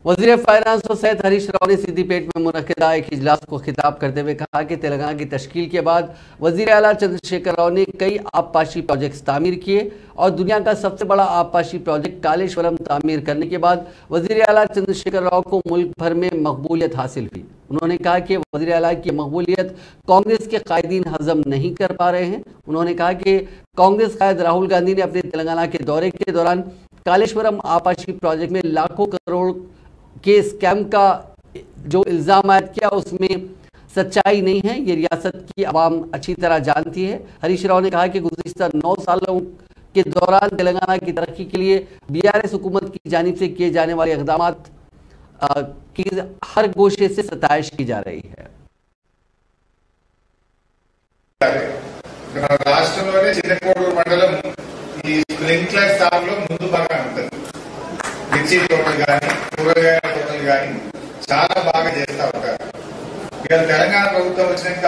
वज़ीर फाइनेंस और सैयद हरीश राव ने सिद्दीपेट में मुनक्किदा एक इजलास को खिताब करते हुए कहा कि तेलंगाना की तश्कील के बाद वज़ीर आला चंद्रशेखर राव ने कई आबपाशी प्रोजेक्ट्स तामीर किए और दुनिया का सबसे बड़ा आबपाशी प्रोजेक्ट कालेश्वरम तामीर करने के बाद वज़ीर आला चंद्रशेखर राव को मुल्क भर में मकबूलियत हासिल हुई। उन्होंने कहा कि वज़ीर आला की मकबूलियत कांग्रेस के कायदीन हजम नहीं कर पा रहे हैं। उन्होंने कहा कि कांग्रेस कायद राहुल गांधी ने अपने तेलंगाना के दौरे के दौरान कालेश्वरम आबपाशी प्रोजेक्ट में लाखों करोड़ के स्कैम का जो इल्ज़ाम आयद किया उसमें सच्चाई नहीं है, ये रियासत की आवाम अच्छी तरह जानती है। हरीश राव ने कहा कि गुज़िश्ता 9 सालों के दौरान तेलंगाना की तरक्की के लिए बीआरएस हुकूमत की जानिब से किए जाने वाले इक़दाम की हर गोशे से सताइश की जा रही है। రాష్ట్రంలోనే చిన్నకోడూరు మండలం ఈ స్ప్రింక్లర్ సాగులో ముందు బాగా ఉంటుంది. మిర్చి తోటలు కానీ కూరగాయల తోటలు కానీ చాలా బాగా చేస్తా ఉంటారు. ఇక తెలంగాణ ప్రభుత్వం వచ్చినాక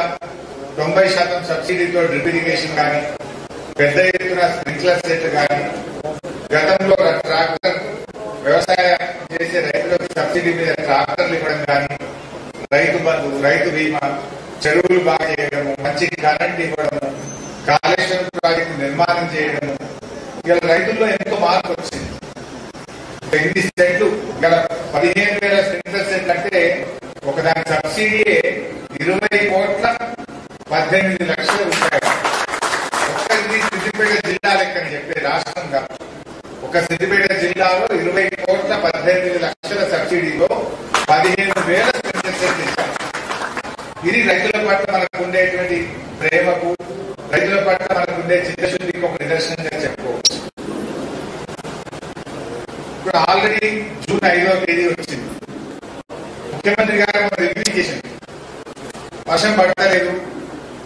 90% సబ్సిడీతో డ్రిప్ ఇరిగేషన్ కానీ పెద్ద ఎత్తున స్ప్రింక్లర్ సెట్ కానీ గతంలో ట్రాక్టర్ వ్యవసాయం చేసే రైతులకు సబ్సిడీ మీద ట్రాక్టర్లు ఇవ్వడం కానీ రైతు బంధు రైతు బీమా చెరువులు బాగా చేయడము మంచి కరెంట్ ఇవ్వడము కాళేశ్వరం ప్రాజెక్టు నిర్మాణం చేయడము ఇలా రైతుల్లో ఎంతో మార్పు వచ్చింది. 8 సెంట్లు గల 15,000 స్ప్రింక్లర్ సెట్ అంటే ఒకదాని సబ్సిడీ 20 కోట్ల 18 లక్షల రూపాయలు. ఒక్కది సిద్దిపేట జిల్లా లెక్కని చెప్పే రాష్ట్రంగా ఒక సిద్దిపేట జిల్లాలో 20 కోట్ల 18 లక్షల సబ్సిడీలో 15,000 స్ప్రింక్లర్ సెట్ ఇచ్చారు. ఇది రైతుల పట్ల మనకు ఉండేటువంటి ప్రేమకు రైతుల పట్ల మనకు ఉండే చిత్తశుద్ధికి ఒక నిదర్శనంగా చెప్పుకోవచ్చు. ఇప్పుడు ఆల్రెడీ జూన్ 5వ తేదీ వచ్చింది. ముఖ్యమంత్రి గారు రివ్యూ చేసింది. వర్షం పడతలేదు,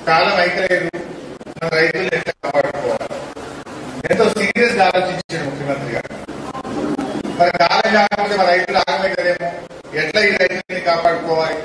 కాలం అయితలేదు, మన రైతులు ఎట్లా కాపాడుకోవాలి ఎంతో సీరియస్ గా ఆలోచించాడు ముఖ్యమంత్రి గారు. మరి కాలం కాకపోతే మన రైతులు ఆగమవుతుందేమో, ఎట్లా ఈ రైతుల్ని కాపాడుకోవాలి